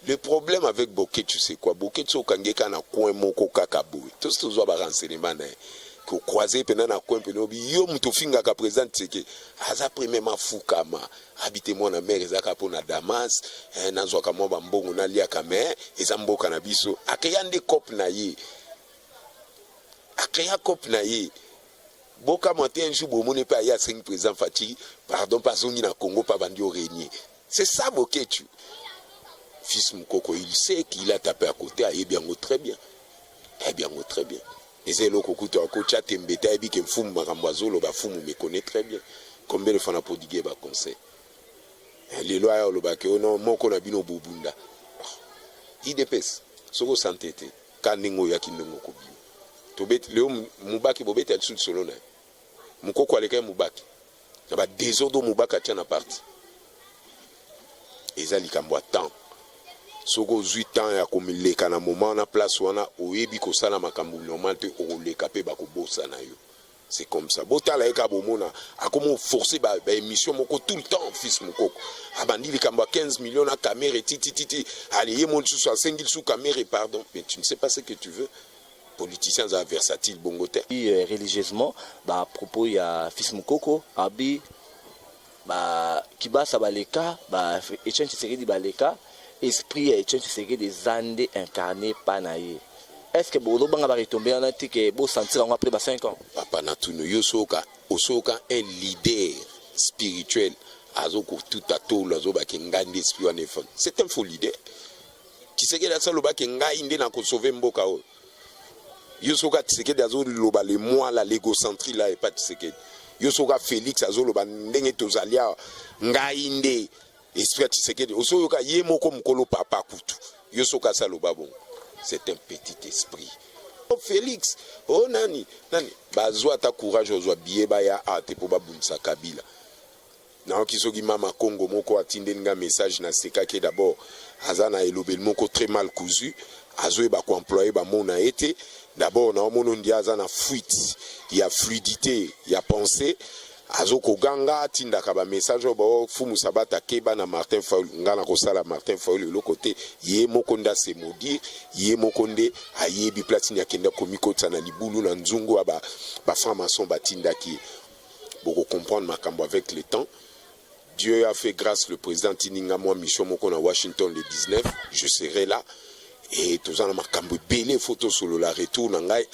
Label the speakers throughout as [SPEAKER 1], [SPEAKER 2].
[SPEAKER 1] Le problème avec Bokeh, tu sais quoi? Bokeh, tu sais, quand on a coin moko kakaboué. Tout ce que tu as renseignement, que croisé pendant un coin, yo mutofinga ka présente, c'est que, aza premièrement foukama, habitez-moi na mer, ezaka po na Damas, nanzo kamo bambongo na lia kame, ezambo kanabiso, akayande kop na ye. Akaya kop na ye. Boka matin un jour, bomone pa ya 5 présidents Fati, pardon, pas zoni na Congo, pas bandio régné. C'est ça, Bokeh, tu. Fils Moukoko, il sait qu'il a tapé à côté, et bien, très bien. Eh bien, très bien. Et c'est là qu'on a coach à Tembeta, et bien, qu'il faut Maramboazolo, Bafoum me connaît très bien. Combien de fois on a prodigué le conseil? Les lois, le bac, non, mon qu'on a bien au Bobunda. Il dépêche. Ce qu'on s'entête, quand Nengo Yakinongo Kobi. Tobet, le Moubaki Bobet est sous le solon. Moukoko a les Moubaki. Il y a des ordres Moubaki à tient à partir. Et ça, il y a un temps. Soko 8 ans ya komileka na moment na place wana oyebi ko sala makambo normal te oleka pe ba ko bossa na yo. C'est comme ça. Botala eka bomona akomo forcer ba émission moko tout le temps fils Moukoko. Abandi li kamba 15 millions na caméra titi allez ye mon sous 5000 sous caméra pardon mais tu ne sais pas ce que tu veux. Politiciens à versatile bongote.
[SPEAKER 2] Religieusement à propos il y a fils Moukoko abi kiba sabaleka Etienne Tshisekedi baleka esprit et tu sais que des années incarnées par naïe. Est-ce que Bodo Banga va retomber en antique et beau sentir après 5 ans? Papa Natuno Yosoka, Osoka un leader spirituel. Azoko tout à tout l'azoba qui ngandi esprit en effet. C'est un faux leader. Tu sais que la salle qui ngandi na ko sauver mboka o. Yosoka tu sais que dazo loba les moi la l'égocentrie là et pas tu sais que Yosoka Félix azo loba ndenge tozalia ngandi esprit Tshisekedi osoyoka ye moko mukolo papa kutu yosoka saloba bon c'est un petit esprit. Oh Félix oh nani bazwa ta courage ozwa biye ba ya ate po babunisa Kabila na kisoki mama Congo moko atinde nga message na sekake d'abord azana elobel moko très mal cousu azoe ba ko employer ba mona été d'abord na mono ndia azana fuite il y a fluidité il y a pensée azoko ganga tinda kaba message ba fumu sabata keba na Martin Fayulu ngana ko sala Martin Fayulu le côté ye mokonda se maudire ye mokonde ayebi platine akenda komiko tsana libulu na nzungu ba franc-maçon batinda ki boko comprendre makambo avec le temps. Dieu a fait grâce le président Tininga moi mission moko na Washington le 19 je serai là et tous en makambo belé photo solo la retour na ngai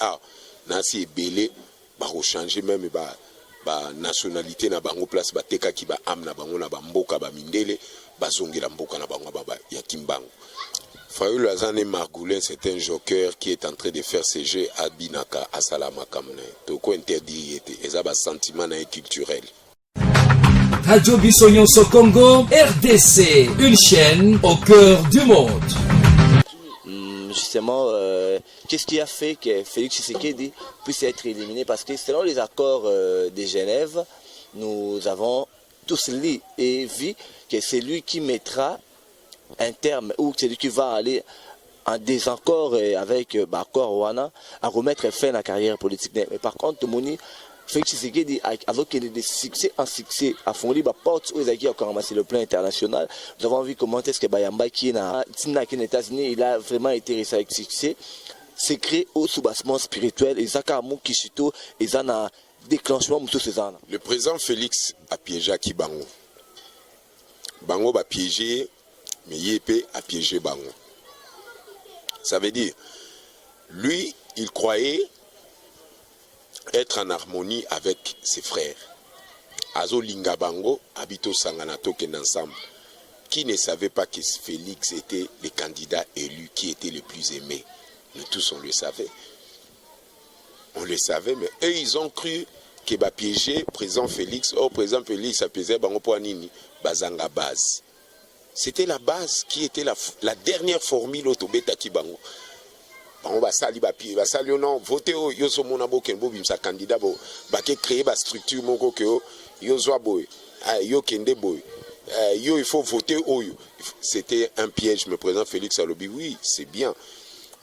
[SPEAKER 2] na si belé ba changer même ba nationalité na bango place ba teka ki ba amna bango na ba mboka ba mindele bazongela mboka na bango ba ya kimbango. Fayulu Azane Margoulin c'est un joker qui est en train de faire ses jeux à Binaka à Salama Kamne. Toko interdit était eza ba sentiment na culturel.
[SPEAKER 3] Radio Bissonyonso Congo RDC, une chaîne au cœur du monde.
[SPEAKER 2] Justement, qu'est-ce qui a fait que Félix Tshisekedi puisse être éliminé? Parce que selon les accords de Genève, nous avons tous lu et vu que c'est lui qui mettra un terme, ou c'est lui qui va aller en désaccord avec l'accord Wana à remettre fin à la carrière politique. Mais par contre, Moni, Félix Tshisekedi, avec des succès en succès, a fourni la porte aux acquis encore ramassé le plan international. Nous avons vu comment est-ce que Bayamba qui est aux États-Unis, il a vraiment été réussi avec succès. C'est créé au soubassement spirituel. Et Zakamou Kishito, et ça a déclenchement de ces ans.
[SPEAKER 1] Le président Félix a piégé Kibango. Bango a piégé, mais Yépé a piégé Bango. Ça veut dire, lui, il croyait être en harmonie avec ses frères. Azo Lingabango, Habito Sanganato Ken ensemble, qui ne savait pas que Félix était le candidat élu qui était le plus aimé. Nous tous on le savait. On le savait, mais eux ils ont cru que va piéger président Félix. Oh, président Félix a piégé Bango Poanini, Bazanga base. C'était la base qui était la dernière formule autobeta Kibango. On va saluer non voter yo so mona bokenbo bimsa candidat bo ba ke créer ba structure moko ke yo zo boy yo kende boy yo il faut voter oyo. C'était un piège. Me président Félix Alobi oui c'est bien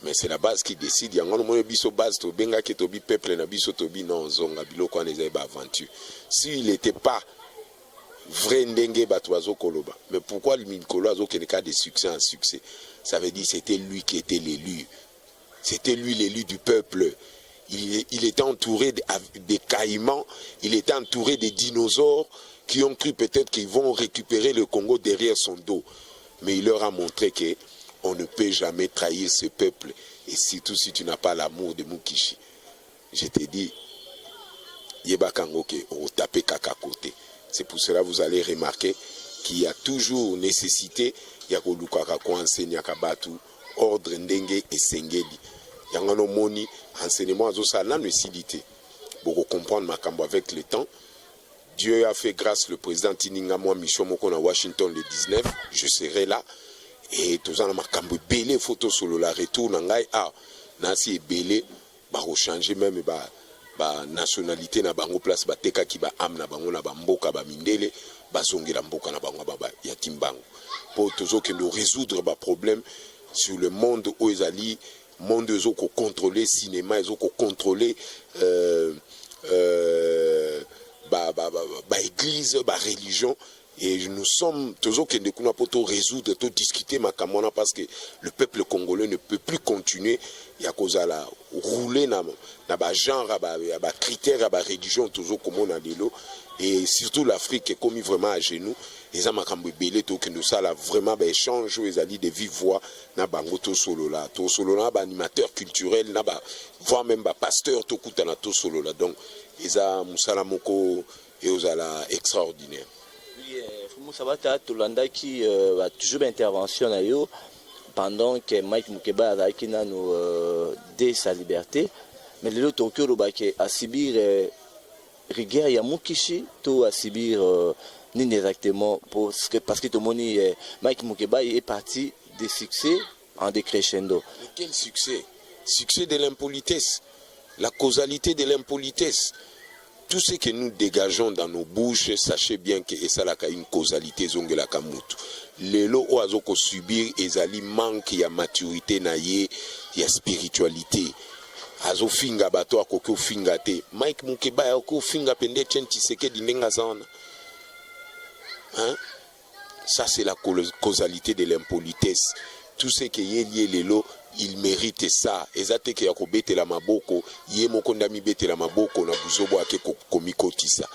[SPEAKER 1] mais c'est la base qui décide. Yango mo biso base to benga ke to bi peuple na biso to bi non zonga biloko na ba aventure. S'il n'était pas vrai ndenge bato bazokoloba. Mais pourquoi le Mikolo azokende cas de succès en succès? Ça veut dire que c'était lui qui était l'élu. C'était lui l'élu du peuple. Il était entouré des caïmans, il était entouré des dinosaures qui ont cru peut-être qu'ils vont récupérer le Congo derrière son dos. Mais il leur a montré qu'on ne peut jamais trahir ce peuple. Et surtout si tu n'as pas l'amour de Mukishi. Je te dis, Yeba Kangoke, on va taper kaka côté. C'est pour cela que vous allez remarquer qu'il y a toujours nécessité, il y a enseigner Kabatu, ordre ndenge et sengeli. Yangano moni enseignement azo ça la nécessité pour comprendre makambo avec le temps. Dieu a fait grâce le président Tininga moi mission moko na Washington le 19, je serai là et tous en makambo belé photo solo la retour na ngai na si belé ba changer même ba nationalité na bango place ba teka ki ba am na bango na ba mboka ba mindele ba zongela mboka na bango ba ya timbango pour toujours que nous résoudre ba problème sur le monde où ezali monde ils ont contrôler cinéma, ils ont contrôler église, religion, et nous sommes toujours que nous pouvons résoudre, tout discuter makamona parce que le peuple congolais ne peut plus continuer. Il y a cause à la rouler na genre, à critères, à religion toujours comme on a dit l'eau, et surtout l'Afrique est commis vraiment à genoux. Et ça m'a belé tout que nous ça là vraiment échange les alliés de vive voix na bango to solo là animateur culturel na ba voire même ba pasteur to kutana to solo là donc eza musala moko et osala extraordinaire.
[SPEAKER 2] Oui, Fumu Sabata Tolanda qui a toujours intervention na yo pendant que Mike Mukeba a qui na nous dès sa liberté mais le Tokyo Lobake à Sibir rigueur ya Mukishi to à Sibir ni exactement parce que tout le monde Mike Mukeba est parti de succès en décrescendo.
[SPEAKER 1] Quel succès? Succès de l'impolitesse, la causalité de l'impolitesse. Tout ce que nous dégageons dans nos bouches, sachez bien que ça a une causalité zongela kamutu. Lelo oazoko subir ezali manque ya maturité na ye, ya spiritualité. Azo finga bato akoko finga te. Mike Mukeba akoko finga pende tchenti seke dinenga zana. Hein? Ça c'est la causalité de l'impolitesse. Tout ce qui est lié lelo, il mérite ça. Ezate ke yakobete la maboko, ye mokondami bete la maboko na buzobo ake komikotisa.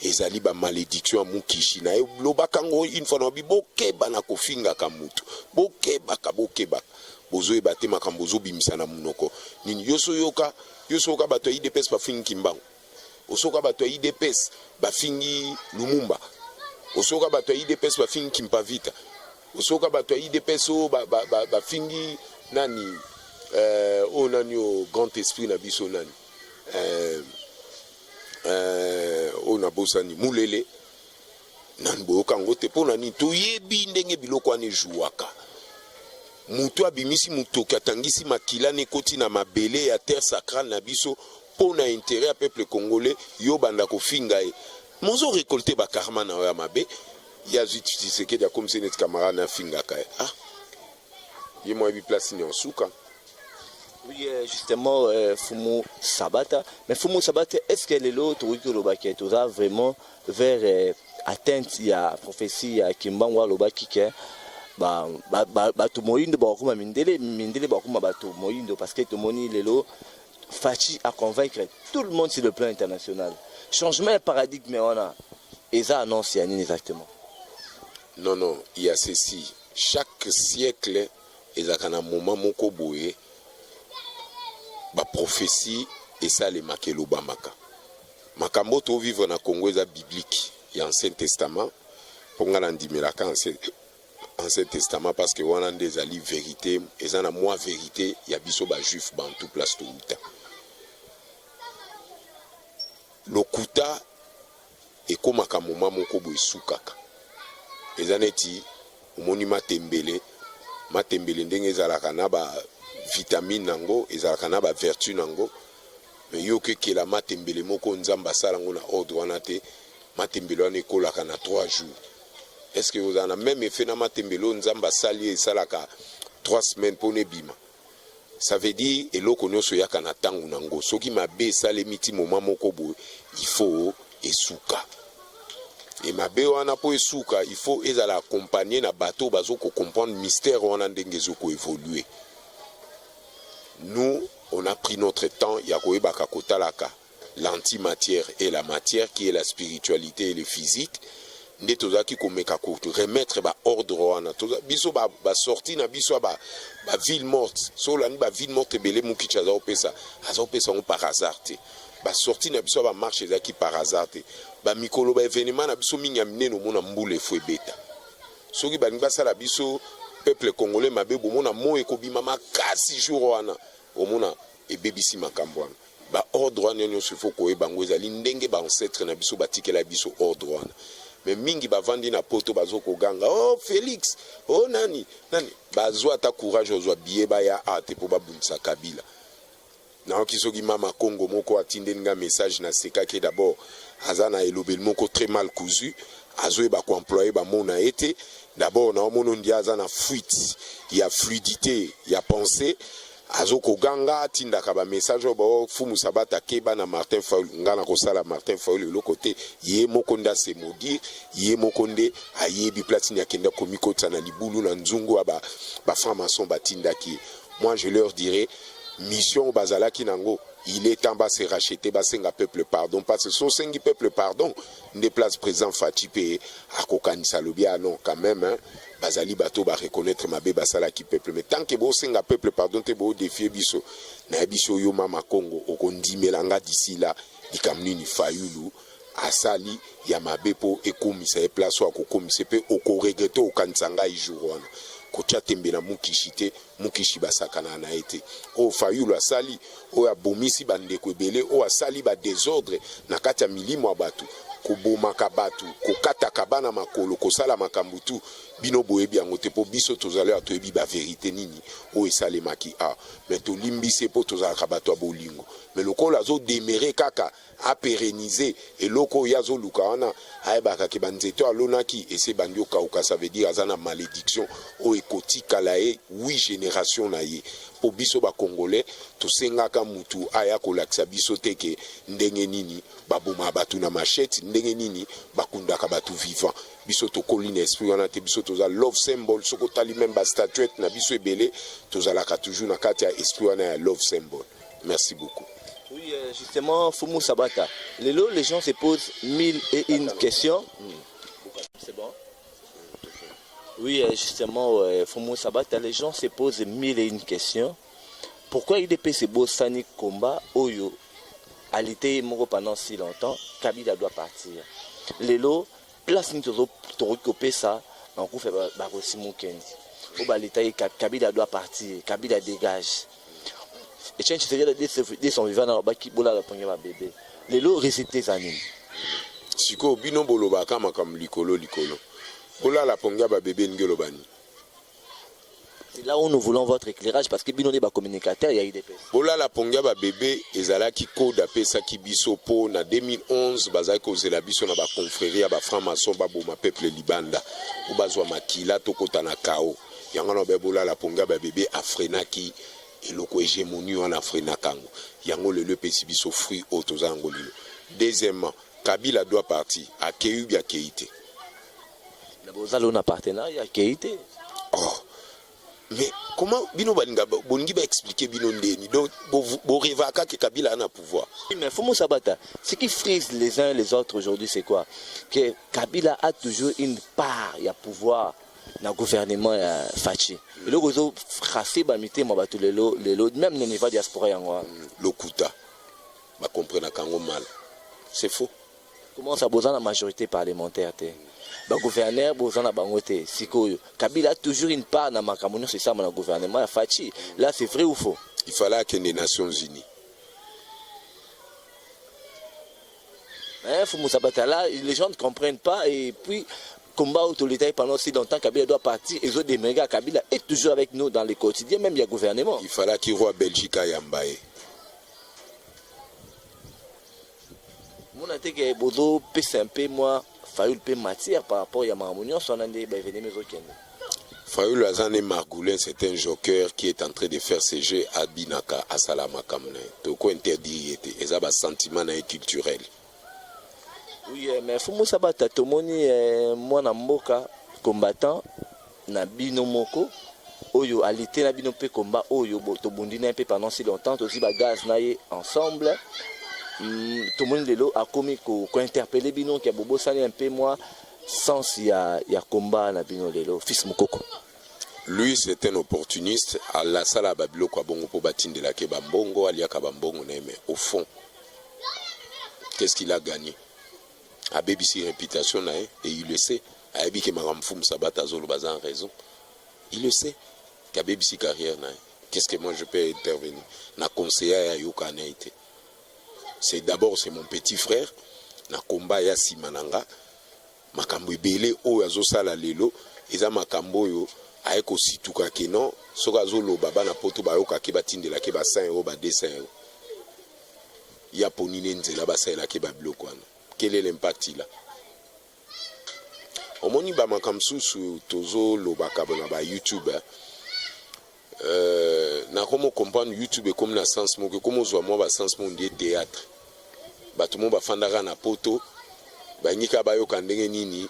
[SPEAKER 1] Ezali ba malédiction Mukishi na lobakango une fois na bokeba na kofinga kamutu. Bokeba bozoe bate makambozo bimisa na munoko. Nini yosoka bato IDPS ba fingi kimbango. Osoka bato IDPS ba fingi Lumumba. Osoka bato IDPS ba fingi Kimpavita. Osoka bato IDPS ba fingi nani nani au grand esprit na biso nani na bosani mulele nan bokango te pona ni to yebi ndenge biloko ane jouaka mutu abimisi mutoki atangisi makila ne koti na mabele ya terre sacrale na biso pona intérêt à peuple congolais yo banda ko finga e mozo récolter ba karma na ya mabe ya ziti seke ya comme senet camarade na finga ka il y a une place en souka.
[SPEAKER 2] Oui, justement, Fumu Sabata. Mais Fumu Sabata, est-ce que les autres, qui est vraiment vers atteinte, il y a prophétie, à Kimbangwa Lobaki, qui est tout moïndo, mindele, parce que tout moni, les lots, Fachi à convaincre tout le monde sur le plan international. Changement de paradigme, on a. Et ça annonce exactement.
[SPEAKER 1] Non, il y a ceci. Chaque siècle, et à un moment moko boye ba prophétie et ça les makelo bamaka makambo to vivre na Congo eza biblique et Ancien Testament pour ngala ndimelaka Ancien Testament parce que wana des ali vérité et ça na moi vérité ya biso ba juif ba en tout place to uta lokuta et comme makamoma moko boye sukaka ezaneti monima tembele matembele ndenge ezalaka na ba vitamine nango ezalaka na ba vertu nango mais yo ke la matembele moko nzamba salango na ordre wana te matembele wana ekolaka na 3 jours. Est-ce que vous en avez même effet na matembele nzamba sali esalaka 3 semaines pour nebima? Ça veut dire eloko nyonso yaka na tangu nango soki mabe sale miti moment moko boye il faut esuka. Et ma wana po esuka, il faut ezala accompagner na bateau bazo ko comprendre mystère wana ndenge zo ko évoluer. Nous, on a pris notre temps, ya ko ebaka kotalaka l'antimatière et la matière qui est la spiritualité et le physique. Nde tozaki ko meka ko remettre ba ordre wana. Biso ba sorti na biso ba ville morte. So la ni ba ville morte belé mukicha za opesa. Aza opesa on par hasard te. Ba sorti na biso ba marche ezaki par hasard te. Ba mikolo ba événement na biso minya mineno mona mbule fwe beta. Soki ba ngba sala biso peuple congolais mabe bo mona mo ekobima makasi jour wana. O mona e bebisi makambo wana. Ba ordre wana nyonso faut ko ebango ezali ndenge ba ancêtre na biso batikela biso ordre wana. Mais mingi bavandi na poto bazoko ganga oh Félix oh nani bazwa ta courage ozwa biye ba ya ate po babunisa Kabila na kisoki mama Congo moko atinde nga message na seka ke d'abord azana elobel moko très mal cousu azoe ba ko employer ba mona été d'abord na mono ndia azana fuite il y a fluidité il y a pensée azoko ganga tinda ka ba message ba fumu sabata keba na Martin Fayulu ngana ko sala Martin Fayulu le côté ye mokonda se maudire ye mokonde ayebi platine akenda komiko tsana libulu na nzungu ba franc-maçon batinda ki. Moi je leur dirais mission bazala kinango il est temps de se racheter basenga peuple pardon parce que son sengi peuple pardon ne place présent Fatipé à kokanisa lobia non quand même hein. Bazali bato ba reconnaître mabe basala ki peuple mais tant que bo senga peuple pardon te bo défier biso na biso yo mama Congo okondimelanga d'ici là likamni ni Fayulu asali ya mabe po ekomisa e place wa kokomisa pe okoregretter okansanga ijour wana kotia tembe na mukishite mukishi basakana na été o Fayulu asali o abomisi bandeko ebele o asali ba désordre na kati ya milimo abatu kobomaka batu kokataka bana makolo kosala makambutu bino boyebi yango te po biso tozali atoyebi ba vérité nini o esalemaki a mais tolimbise po tozalaka bato ya bolingo mais lokola azo demere kaka a pérenniser eloko yazo luka wana ayebaka ke banzeto alonaki ese bandi okauka ça veut dire azana malédiction o ekotikala ye 8 générations na ye po biso ba congolais tosengaka mutu aya kolakisa biso teke ndenge nini baboma batu na machette ndenge nini bakundaka batu vivant biso tokoli na esprit wana te biso toza love symbol soko tali même ba statuette na biso ebele tozalaka toujours na kati ya esprit wana ya love symbol. Merci beaucoup.
[SPEAKER 2] Oui, justement, Fumu Sabata, les gens se posent 1001 questions. C'est bon? Oui, justement, Fumu Sabata, les gens se posent 1001 questions. Pourquoi IDP se beau Sani combat Oyo a été mort pendant si longtemps, Kabila doit partir. Lelo, place ni tozo torikopé ça, on coup fait Barosi Mukendi. Au balita Kabila doit partir, Kabila dégage. Et tiens, tu serais dès son vivant dans baki bola la première bébé. Lelo récité zanim.
[SPEAKER 1] Siko bino boloba kama kam likolo. Bola la ponga ba bébé ngelo bani.
[SPEAKER 2] C'est là où nous voulons votre éclairage parce que bino ne ba communicateur il y a IDP.
[SPEAKER 1] Bola la ponga ba bébé ezala ki code apesa ki biso po na 2011 bazaki kozela biso na ba confrérie ba franc-maçon ba boma peuple libanda. Ou bazwa makila tokota na kao. Yangana ba bola la ponga ba bébé afrenaki et loko hégémonie en Afrique kango yango le pesi biso fruit autozango lilo. Deuxièmement, Kabila doit partir à Keubi à Keité.
[SPEAKER 2] La bozalo na partenariat Keité.
[SPEAKER 1] Oh. Mais comment bino balinga bongi ba expliquer bino ndeni donc bo revaka que Kabila a un pouvoir.
[SPEAKER 2] Mais Fumu Sabata, ce qui frise les uns les autres aujourd'hui c'est quoi? Que Kabila a toujours une part, il y a pouvoir dans le gouvernement Fachi. Le réseau frappé bamité mabatu lelo même ne niveau diaspora yango.
[SPEAKER 1] Lokuta. Ba comprendre kango mal. C'est faux.
[SPEAKER 2] Comment ça besoin la majorité parlementaire té? Ba gouverneur besoin na bangote. Sikoyo. Kabila a toujours une part dans makamono c'est ça dans le gouvernement Fachi. Là c'est vrai ou faux?
[SPEAKER 1] Il fallait que les Nations Unies.
[SPEAKER 2] Fumu Sabata là les gens ne comprennent pas et puis combat autoritaire pendant si longtemps, Kabila doit partir, et les autres méga Kabila est toujours avec nous dans les quotidiens, même il y a gouvernement.
[SPEAKER 1] Il fallait qu'il voit Belgique à Yambaye.
[SPEAKER 2] Mon avis que Bodo peut simper moi, Fayulu peut matière par rapport à Yamamounion, son année événement maison.
[SPEAKER 1] Fayulu Azane Margoulin, c'est un joker qui est en train de faire ses jeux à Binaka, à Salama Kamne. Toko interdit, et ça va sentiment culturel.
[SPEAKER 2] Oui, mais Fumu Sabata tomoni mwana mboka combattant na bino moko oyo alité na bino pe combat oyo to bondi na pe pendant si longtemps aussi ba gaz na ye ensemble. Tomoni lelo a commis ko interpeller bino ki bobo sali un peu moi sens ya combat na bino lelo fils Mukoko.
[SPEAKER 1] Lui, c'est un opportuniste. À la salle à Babilo, quoi, bon, pour bâtir de la Kebambongo, Alia Kabambongo, mais au fond, qu'est-ce qu'il a gagné? A BBC réputation, et il le sait. A BBC Maramfoum Sabata Zolo Bazan raison. Il le sait. Qu'à BBC carrière, qu'est-ce que moi je peux intervenir? Na conseiller à Yoka Naïté. C'est d'abord, c'est mon petit frère. Na combat ya Simananga. Makambo Bele, O Yazo Sala Lelo. Eza Makambo Yo. Aeko situka keno soka zolo baba na poto ba yoka ke batinde la ke ba 100 € ba 200 €. Ya ponine nzela ba sa la ke ba bloko wana. Quel est l'impact là? Omoni ba makamsusu tozo lobaka ba YouTube. Na komo comprendre YouTube comme na sens moko comme ozwa moi ba sens mon de théâtre. Ba tout monde ba fandaka na poto ba nyika ba yoka ndenge nini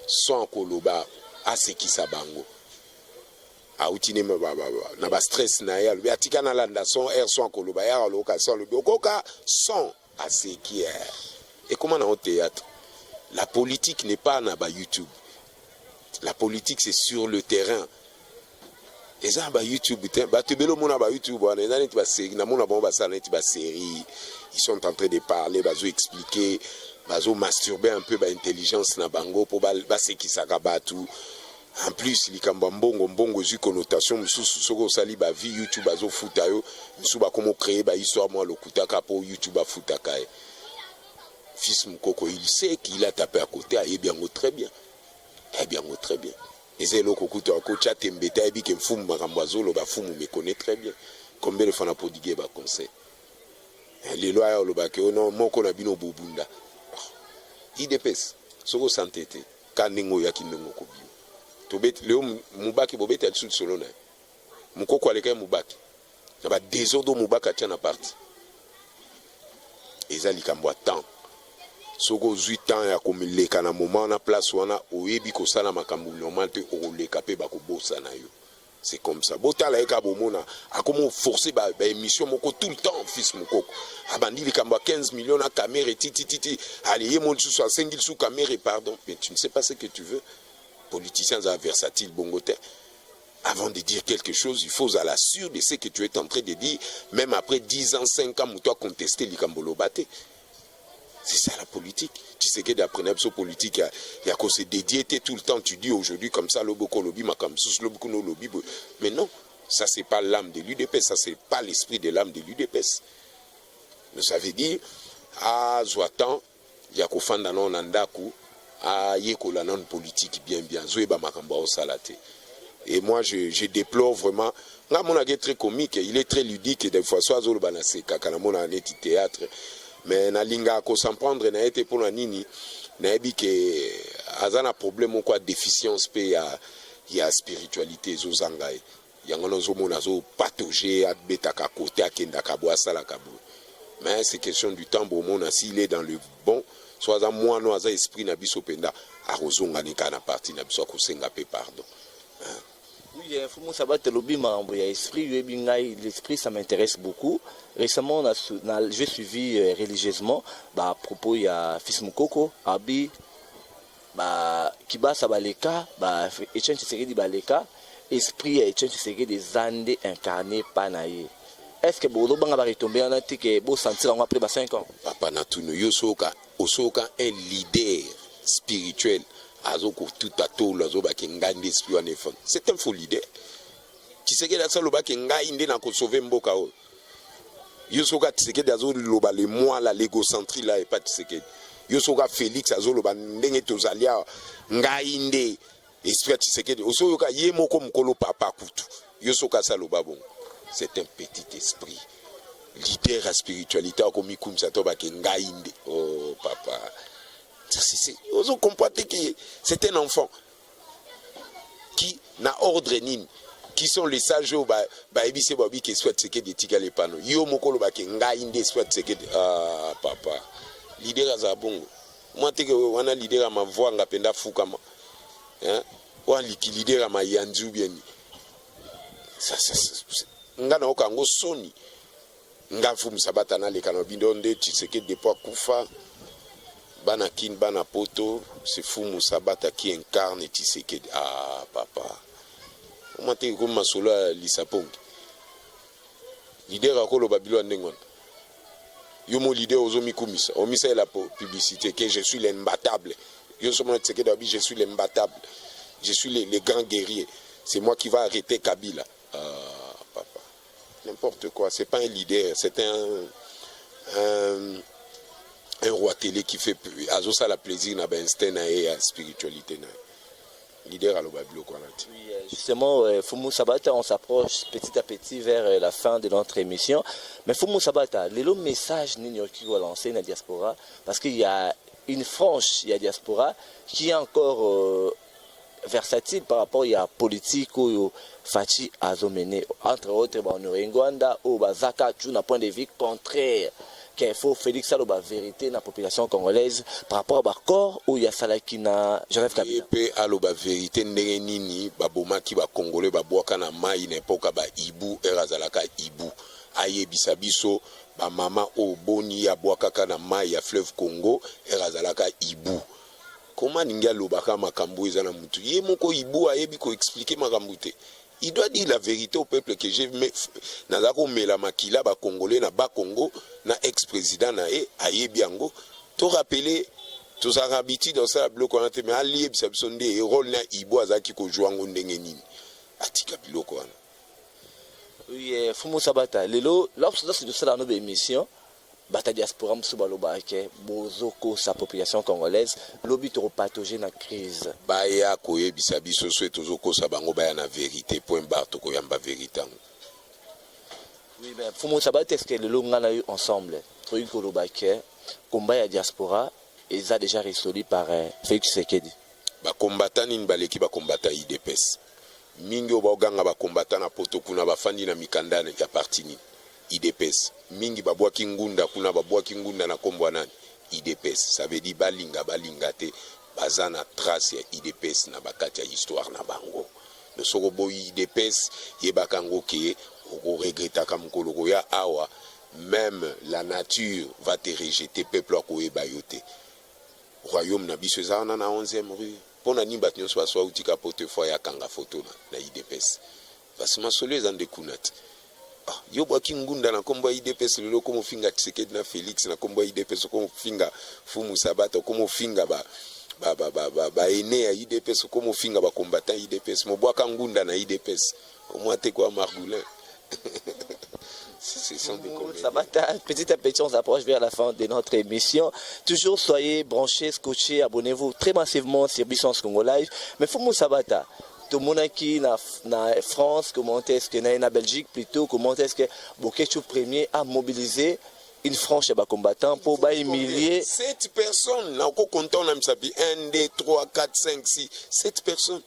[SPEAKER 1] sans koloba asekisa bango. Autine na ba stress na ya le atika na landa son air son koloba ya location le bokoka son aseki. Et comment dans au théâtre la politique n'est pas na ba YouTube. La politique c'est sur le terrain. Et ça ba YouTube ba tebelo mona ba YouTube on est ba série na mona bon ba ça net ba série ils sont en train de parler bazo expliquer bazo masturber un peu ba intelligence na bango pour ba sekisa kabatu. En plus, les Kambambongo, Mbongo, zu connotation, Moussou, Soko Sali, ba vie YouTube, Azo Foutayo, Moussou, ba comment créer, ba histoire, moi, le Koutaka, pour YouTube, à Foutaka. Fils Mukoko, il sait qu'il a tapé à côté, et bien, très bien. Eh bien, très bien. Et c'est le Kokuto, à Kocha, Tembeta, et bien, que Foum, Maramboiseau, le Bafoum, me connaît très bien. Combien de fois on a prodigué, ba conseil. Les lois, le Bakeo, non, mon konabino Bobunda. Il dépêche. Soko Santete, Kaningo Yakinongo Kobi. Leo Mubaki bobete al sud solo na Mukoko aleka Mubaki na ba désordre Mubaka tient na parti ezali kambo temps soko 8 ans ya komileka na moment na place wana oyebi ko sala makambo normal te oleka pe ba ko bossa na yo. C'est comme ça. Botala eka bomona akomo forcer ba émission moko tout le temps fils Mukoko abandi li kambo 15 millions na caméra titi allez ye mon sous 5000 sous caméra pardon mais tu ne sais pas ce que tu veux. Politiciens versatiles bongoter. Avant de dire quelque chose, il faut à la sûre de ce que tu es en train de dire, même après 10 ans, 5 ans, où tu as contesté l'Ikambolo Bate. C'est ça la politique. Tu sais que d'après l'abso politique, il y a qu'on se dédié tout le temps, tu dis aujourd'hui comme ça, le boko lobby, makamsus, le boko no lobby. Mais non, ça c'est pas l'âme de l'UDPS, ça c'est pas l'esprit de l'âme de l'UDPS. Mais ça veut dire, à Zouatan, il y a qu'on fait dans Nandaku, à yekola non politique bien zoeba makamba au salate. Et moi je déplore vraiment nga mona est très comique, il est très ludique des fois soit zolo banase kaka na mona neti théâtre mais na linga ko s'en prendre na été pour la nini na ebi que azana problème quoi déficience pe ya spiritualité zo zangai yangono zo mona zo patauger abeta ka côté akenda ka boa sala ka bo. Mais c'est question du temps bon mona s'il est dans le bon soit à moi nous à esprit na biso penda a rozonga ni kana parti na biso ko senga pe pardon.
[SPEAKER 2] Oui, il faut moi savoir que l'esprit ça m'intéresse beaucoup. Récemment j'ai suivi religieusement à propos il y a fils Mukoko abi kiba sabaleka Etienne Tshisekedi baleka esprit Etienne Tshisekedi des Andes incarné panaye. Est-ce que Bodo Banga va retomber en antique et beau sentir après 5 ans?
[SPEAKER 1] Papa Natuno Yosoka un leader spirituel. Azoko tout à tout l'azoba qui ngande esprit en effet. C'est un faux leader. Tu sais que la salle ba qui ngande na ko sauver mboka o. Yosoka Tshisekedi azolo loba le moi la l'égocentrie là et pas Tshisekedi. Yosoka Félix azolo ba ndenge tozalia ngande esprit Tshisekedi. Osoyoka yemoko mukolo papa kutu. Yosoka saloba bon. C'est un petit esprit. Leader à spiritualité, comme il ça toba kengainde. Oh papa. Vous comprenez que c'est un enfant qui n'a ordre ni qui sont les sages ebise babi qui souhaite ce que des tika les panneaux. Yo mokolo ba kengainde souhaite ce que ah papa. Leader azabongo. moi te on a leader à ma voix ngapenda fukama hein on leader à ma yanzu bien ça ngana okango soni nga Fumu Sabata na le kanobindo nde Tshisekedi depuis kufa bana kin bana poto c'est Fumu Sabata qui incarne Tshisekedi. Ah papa comment te comme masolo lisapongi leader akolo babilo ndengon yo mo leader ozomi kumisa omisa la publicité que je suis l'imbattable yo somo Tshisekedi abi je suis l'imbattable je suis le grand guerrier c'est moi qui va arrêter Kabila. Ah papa n'importe quoi, c'est pas un leader, c'est un roi télé qui fait azo ça la plaisir na Einstein et la spiritualité na leader à l'obabilo quoi.
[SPEAKER 2] Oui, justement Fumu Sabata, on s'approche petit à petit vers la fin de notre émission, mais Fumu Sabata, le message nini qui va lancer na diaspora parce qu'il y a une frange, il y a diaspora qui est encore versatile par rapport à la politique ou Fachi Azomene entre autres Ngwanda ou Bazaka un point de vue contraire qu'il faut Félix Aloba vérité la population congolaise par rapport à corps où il y a Salaki na Joseph Kabila
[SPEAKER 1] pe aloba vérité ndenge nini baboma ki ba congolais babwaka na mai n'epoka ba ibu erazalaka ibu ayebisa biso ba mama o boni ya bwaka na mai ya fleuve Congo erazalaka ibu. Comment ninga lobaka makambo ezana mutu ye moko ibu ayebi ko expliquer makambo te. Il doit dire la vérité au peuple que j'ai nazako mela makila ba congolais na ba Congo na ex-président na ayebi yango to rappeler to sa habitude dans ça bloc on a mais ali biso nde e rôle na ibu azaki ko jouer ngo ndenge nini atika biloko wana.
[SPEAKER 2] Oui, Fumu Sabata lelo lorsque nous sommes dans nos émissions bata diaspora msubaloba ke bozoko sa population congolaise lobi to pathogène na crise
[SPEAKER 1] baya koyebisa biso so etozoko sa bango baya na vérité point barre to koyamba vérité.
[SPEAKER 2] Oui mais Fumu Sabata est-ce que le longa na eu ensemble truc koloba ke combat ya diaspora ils a déjà résolu par Félix Tshisekedi
[SPEAKER 1] ba combattant ni baleki ba combattant IDPS mingi obaganga ba combattant na poto kuna bafandi na mikandane ya parti ni IDPS mingi babwaki ngunda kuna babwaki ngunda na kombo nani IDPS ça veut dire balinga te bazana trace ya IDPS na bakati ya histoire na bango le soko boy IDPS yebakango ke o regretta kam koloko ya awa même la nature va te rejeter peuple ko ebayote royaume na biso za na 11e rue pona ni batnyo so utika portefeuille ya kanga photo na IDPS basima solo za ndekunat yo bwaki ngunda na kombo IDPS lelo komo finga Tshisekedi na Félix na kombo IDPS komo finga Fumu Sabata komo finga ba ene ya IDPS komo finga ba combattant IDPS mo bwaka ngunda na IDPS au moins te quoi Margoulin.
[SPEAKER 2] Sabata, petit à petit on s'approche vers la fin de notre émission. Toujours soyez branchés, scotchés, abonnez-vous très massivement sur Puissance Congo Live. Mais Fumu Sabata tout le monde qui na France, comment est-ce que na Belgique plutôt, comment est-ce que Bokechu premier a mobilisé une frange de combattants pour humilier
[SPEAKER 1] 7 personnes. Là, on compte on a 1, 2, 3, 4, 5, 6, 7 personnes.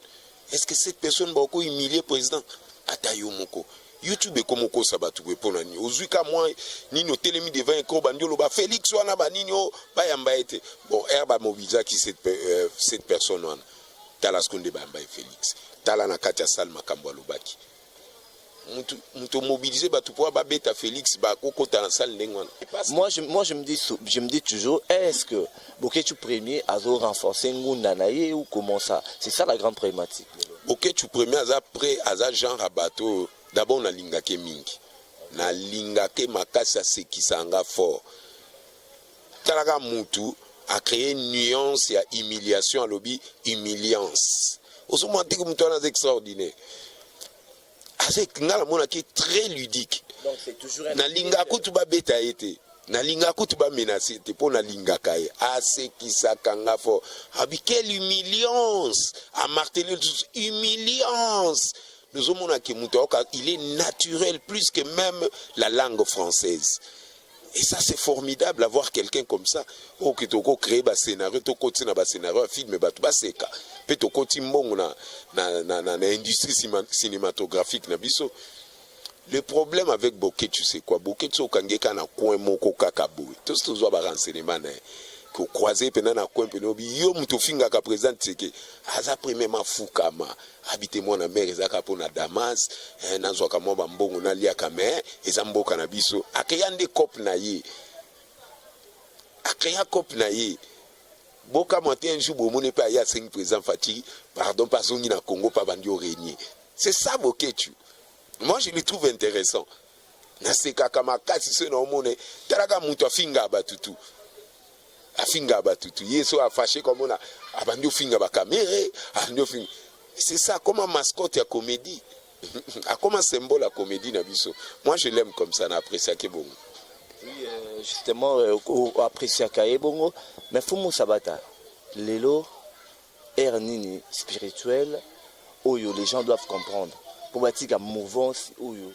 [SPEAKER 1] Est-ce que 7 personnes vont humilier le président? Atayo moko. YouTube est comme au Sabatu pour nani. Ozuka moi ni no telemi devant un bandiolo ba Félix wana ba nino ba yamba été. Bon, herba mobiliser qui 7 personnes wana. Talaskonde ba yamba Félix. Tala na katia sal makambo alobaki. Muto mobiliser ba tout pouvoir ba beta Félix ba kokota na salle ndengwana.
[SPEAKER 2] Moi je me dis toujours est-ce que Bokechu premier a renforcé ngunda na ye ou comment ça? C'est ça la grande problématique.
[SPEAKER 1] Bokechu premier a après a genre à bateau d'abord na lingake mingi. Na lingake makasa sekisanga fort. Talaka mutu a créé une nuance et humiliation à lobby humiliance. Au moins que mutu na extraordinaire. Avec ngala mona qui est très ludique.
[SPEAKER 2] Donc c'est toujours un
[SPEAKER 1] na lingaku tu ba beta été. Na lingaku tu ba menacer te pour na lingaka e. Assez qui ça kanga fort. Abi quelle humiliance à marteler humiliance. Nous avons il est naturel plus que même la langue française. Et ça c'est formidable d'avoir quelqu'un comme ça. Oh qui toko créer ba scénario, toko tina ba scénario film ba tuba seka. Pe toko timbongo na industrie cinématographique na biso. Le problème avec Bokechu c'est quoi? Bokechu okangeka na coin moko kakaboui. Tout ce que ba renseignement ko croiser pendant na coin pendant yo muto finga ka président Tseke aza premièrement fukama habité moi na mère ezaka pona Damas na zoka mo ba mbongo na lia ka mais ezamboka na biso akeyande cop na ye akeya cop na ye boka matin un jour bomone pa ya 5 président Fati pardon pas zongi na Congo pa bandio régner c'est ça boketu moi je le trouve intéressant na sekaka makasi se na omone talaka muto afinga batutu afinga batutu yeso a fâché comme on a abandi finga ba caméra abandi finga c'est ça comme un mascotte à comédie comme un symbole à comédie na biso moi je l'aime comme ça na apprécié que bon
[SPEAKER 2] oui justement apprécié ka bongo mais Fumu Sabata lelo ernini spirituel oyo les gens doivent comprendre pour bâtir une mouvance oyo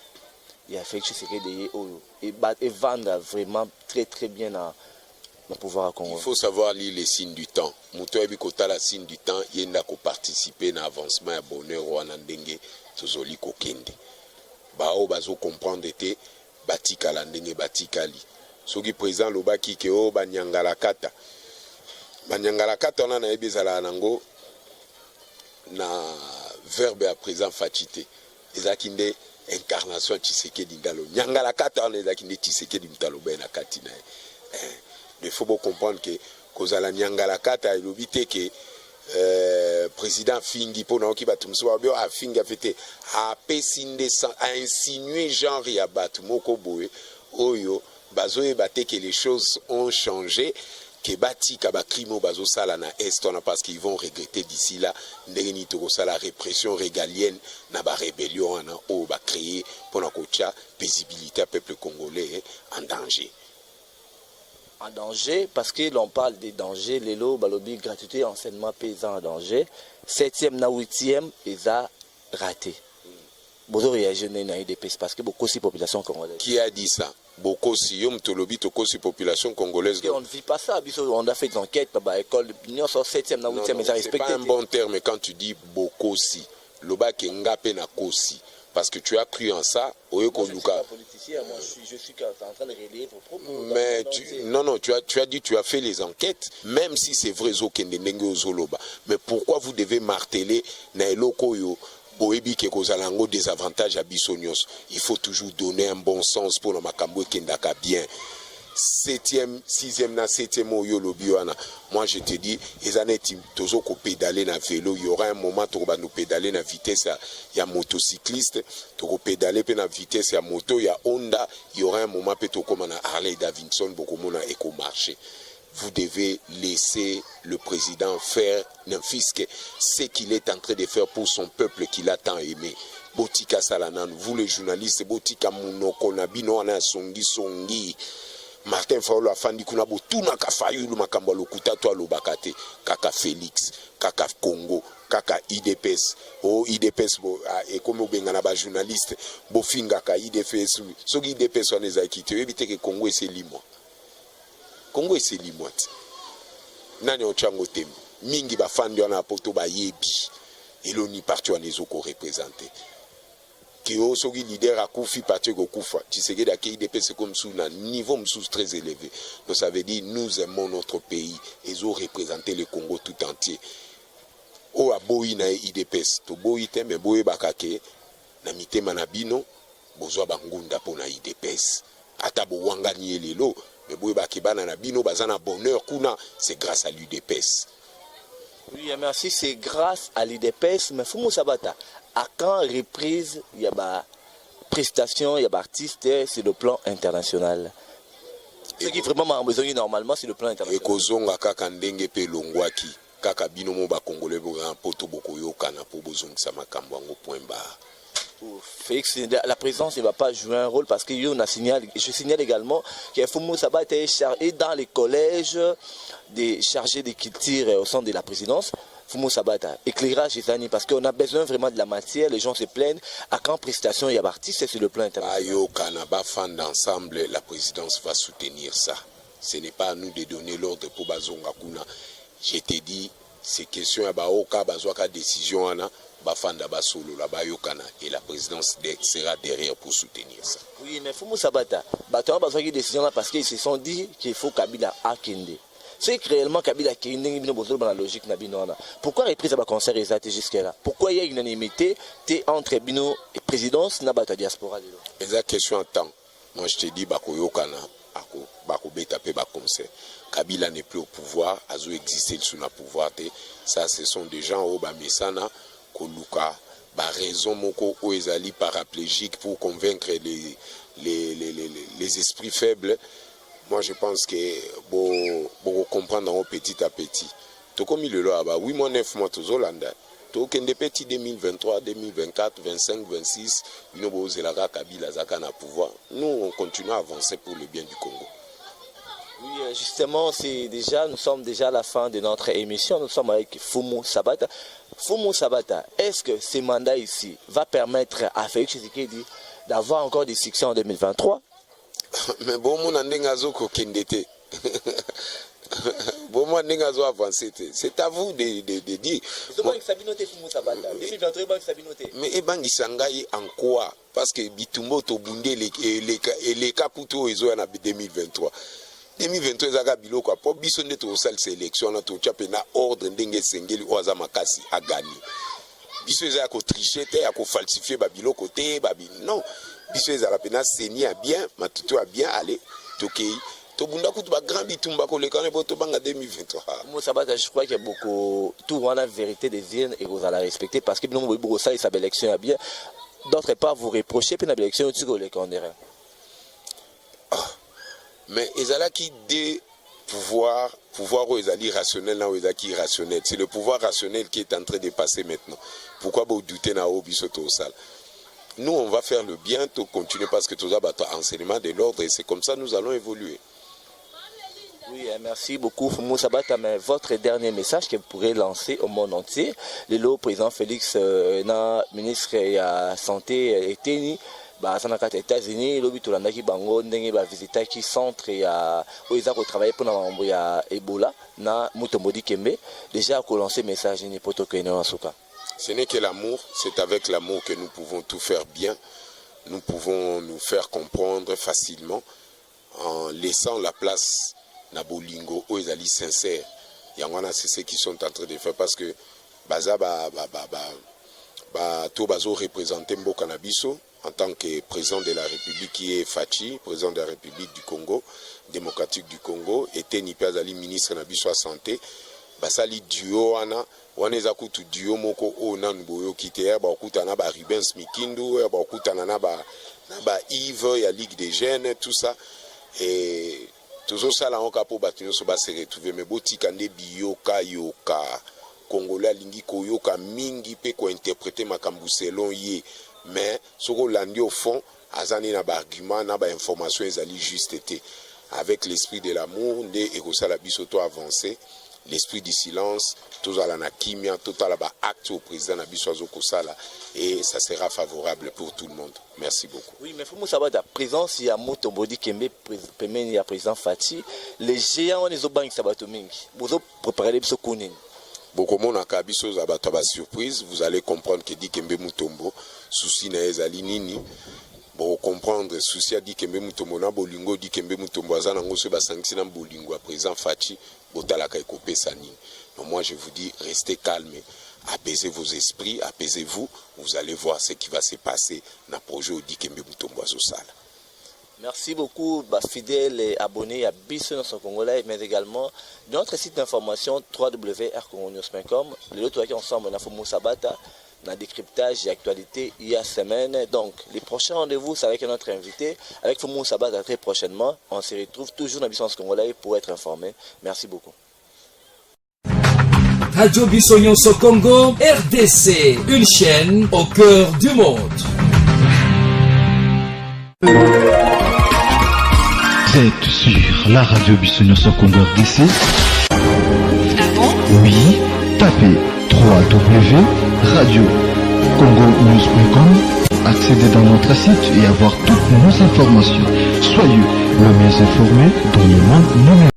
[SPEAKER 2] il y a fait que c'est que oyo et vendre vraiment très très bien à
[SPEAKER 1] il faut savoir lire les signes du temps. Muto ebi kota la signe du temps yenda ko participer na avancement ya bonheur wana ndenge tozoli ko kende. Bao bazo comprendre te batika la ndenge batikali. Soki président lobaki ke o banyangala kata. Banyangala kata on na ebezala nango na verbe à présent fatité. Ezakinde incarnation Tshisekedi ndalo. Nyangala kata on ezakinde Tshisekedi mtalo na katina. Il faut comprendre que kozala nyangala kata ilobite que président fingi pona oki batumso babio a finga fete a pesinde a insinué genre ya batu moko boye oyo bazoye bate que les choses ont changé que batika ba crime bazo sala na est on parce qu'ils vont regretter d'ici là ndeni to sala répression régalienne na ba rébellion na o ba créer pona kocha paisibilité peuple congolais en danger.
[SPEAKER 2] En danger, parce que l'on parle des dangers, les lots, balobi, gratuité, enseignement paysan en danger. 7e, na 8e, ils ont raté. Beaucoup réagissent dans l'IDPS parce que beaucoup de population congolaise.
[SPEAKER 1] Qui a dit ça? Beaucoup de population congolaise.
[SPEAKER 2] On ne vit pas ça. On a fait des enquêtes par l'école. Nous sommes 7e, na 8e, ils ont respecté.
[SPEAKER 1] C'est pas un bon terme quand tu dis beaucoup si. Loba ke ngape na kosi. Parce que tu as cru en ça,
[SPEAKER 2] moi, je suis pas politicien, moi je suis en train de relayer vos propos.
[SPEAKER 1] Mais tu as dit, tu as fait les enquêtes, même si c'est vrai, mais pourquoi vous devez marteler des avantages à Bissonios? Il faut toujours donner un bon sens pour le Makambo Kendaka bien. 7e, 6e, 7e, moi je te dis, les années tozo ko pédaler na vélo, il y aura un moment où on nous pédaler na vitesse, il y a motocycliste, to pédaler pe na vitesse, il y a moto, il y a Honda, il y aura un moment peut comme on a Harley Davidson, beaucoup mona éco marché. Vous devez laisser le président faire n'importe ce qu'il est en train de faire pour son peuple qu'il a tant aimé. Botika Salanan, vous les journalistes, Botika Munoko Nabino ana songi. Martin Fayulu afandi kuna botuna ka Fayulu makambo lokuta to alobakate kaka Félix kaka Congo kaka IDPS o IDPS bo e comme obengana ba journaliste bo finga ka IDPS soki IDPS on les a quitté ebite ke Congo c'est limo nani ochango tem mingi ba fandi ona poto ba yebi eloni parti on les oko représenter qui est leader à Koufi, parti au Koufa. Tu sais que l'IDP c'est comme sous un niveau très élevé. Donc ça veut dire nous aimons notre pays et ils ont représenté le Congo tout entier. O a boyi na IDPS, to boyi te me boyi bakake na mitema na bino bozwa bangunda po na IDPS. Ata bo wanga ni lelo me boyi bakebana na bino bazana bonheur kuna c'est grâce à l'IDPS.
[SPEAKER 2] Oui, merci, c'est grâce à l'IDPS mais Fumu Sabata à quand reprise, il y a des prestations, il y a des artistes, c'est le plan international. Ce qui vraiment besoin normalement, c'est le plan international.
[SPEAKER 1] Et kozonga kaka ndenge pe longwaki, kaka bino mo ba congolais bo poto boko yokana po bozongisa makambo ngo point barre.
[SPEAKER 2] Félix, la présidence ne va pas jouer un rôle parce que je signale également que Fumu Sabata est chargé dans les collèges des chargés de culture au sein de la présidence. Fumu Sabata, éclairage et Zani, parce qu'on a besoin vraiment de la matière, les gens se plaignent. À quand prestation, il y a artiste, c'est sur le plan international.
[SPEAKER 1] Ayo Kanaba, fan d'ensemble, la présidence va soutenir ça. Ce n'est pas à nous de donner l'ordre pour Bazonga Kuna. Je t'ai dit, ces questions, Baoka, Bazwaka, décision, Bafanda Basolo, la Bayokana, et la présidence sera derrière pour soutenir ça.
[SPEAKER 2] Oui, mais Fumu Sabata, Baton a besoin de décision là parce qu'ils se sont dit qu'il faut Kabila Akende. C'est que réellement Kabila qui est dans la logique Nabinona. Pourquoi reprise à concert exact jusqu'à là? Pourquoi il y a une unanimité entre Bino et présidence Nabata diaspora?
[SPEAKER 1] C'est la question en temps. Moi je te dis Bakoyokana, Bako Betape Bakomse. Kabila n'est plus au pouvoir, Azo existait sous le pouvoir. Ça, ce sont des gens au Bamesana, Koluka, raison moko oezali paraplégique pour convaincre les esprits faibles. Moi je pense que bon comprendre petit à petit. Tout comme il le là, 8 mois 9 mois tous Hollanda. Tout comme des petits 2023, 2024, 25, 26, Kabila Zaka na pouvoir. Nous on continue à avancer pour le bien du Congo.
[SPEAKER 2] Oui, justement, nous sommes déjà à la fin de notre émission. Nous sommes avec Fumu Sabata. Fumu Sabata, est-ce que ce mandat ici va permettre à Félix Tshisekedi d'avoir encore des succès en 2023?
[SPEAKER 1] Mais bon, mon andengazo kokendete. Bon, mon andengazo avancé. C'est à vous de dire. Mais ebangi sangai en quoi? Parce que bitumbo to bundé les caputo ezo en 2023. 2023 zaka biloko po biso nde to sal sélection na to tchape na ordre ndenge sengeli oza makasi a gagné biso za ko tricher te ya ko falsifier ba biloko te ba non biso za la pena seni a bien matuto a bien aller tokei to bunda kutu ba grand bitumba ko le kana poto banga 2023.
[SPEAKER 2] Moi Sabata, je crois qu'il y a beaucoup tout la vérité des villes et vous allez respecter parce que nous beaucoup ça sa élection a bien d'autre part vous reprochez puis la élection tu le condamner.
[SPEAKER 1] Mais Ezala qui des pouvoir où Ezali rationnel là où Ezali irrationnel. C'est le pouvoir rationnel qui est en train de passer maintenant. Pourquoi vous doutez na obisoto au sal? Nous on va faire le bien, tout continuer parce que tout ça va enseignement de l'ordre et c'est comme ça nous allons évoluer.
[SPEAKER 2] Oui, merci beaucoup Fumu Sabata, mais votre dernier message que vous pourrez lancer au monde entier. Le président Félix ministre de la santé était bazana kati États-Unis lobi tolandaki bango ndenge ba visitaki centre ya oiza ko travailler pour na mambo ya Ebola na Mutombodi Kembe déjà ko lancer message ni poto kene wasuka.
[SPEAKER 1] Ce n'est que l'amour, c'est avec l'amour que nous pouvons tout faire bien. Nous pouvons nous faire comprendre facilement en laissant la place na bolingo oizali sincère. Yangwana c'est ce qu'ils sont en train de faire parce que baza to bazo représenter Mboka na biso en tant que président de la République qui est Fachi, président de la République du Congo, démocratique du Congo, et Tenipazali, ministre de la Santé, basali duo wana, waneza kutu duo moko o nanboyo kite ba okutana ba Rubens Mikindu, ba okutana na ba Yves, ya Ligue des Jeunes, tout ça. Et toujours ça là on capo batunyo so ba se retrouver mais botika nde biyoka yoka Congolais lingi koyoka mingi pe ko interpréter makambu selon ye. Mais ce qu'on l'a dit au fond, azani na ba argument na ba information ezali juste été avec l'esprit de l'amour de ekosala biso to avancer, l'esprit du silence tout ala na kimia tout ala ba acte au président na biso azokosala et ça sera favorable pour tout le monde. Merci beaucoup.
[SPEAKER 2] Oui, mais faut savoir la présence il y a Mutombodi Kembe pemeni ya président Fati, les géants on ezo bank sabato mingi. Bozo préparer biso kunini.
[SPEAKER 1] Beaucoup mon akabiso zabata ba surprise, vous allez comprendre que dit Kembe Mutombo souci na ezali nini. Bon comprendre souci a dit Kembe Mutombo na bolingo dit Kembe Mutombo azana ngoso ba sanksi na bolingo à présent Fati botala ka ekopé sani. Donc moi je vous dis restez calme, apaisez vos esprits, apaisez-vous, vous allez voir ce qui va se passer na projet dit Kembe Mutombo azosala.
[SPEAKER 2] Merci beaucoup, fidèles et abonnés à Biso Nation Congolais, mais également notre site d'information www.rcongonews.com. Les deux qui ensemble, on a fait Sabata, dans le décryptage et actualité il y a semaine. Donc, les prochains rendez-vous, c'est avec notre invité, avec Fumu Sabata très prochainement. On se retrouve toujours dans Biso Nation Congolais pour être informé. Merci beaucoup.
[SPEAKER 3] Radio Biso Nation Congo, RDC, une chaîne au cœur du monde.
[SPEAKER 4] Vous êtes sur la radio Biso Nation Congo RDC. Oui, tapez www.radiocongonews.com, accédez dans notre site et avoir toutes nos informations. Soyez le mieux informé dans le monde numérique.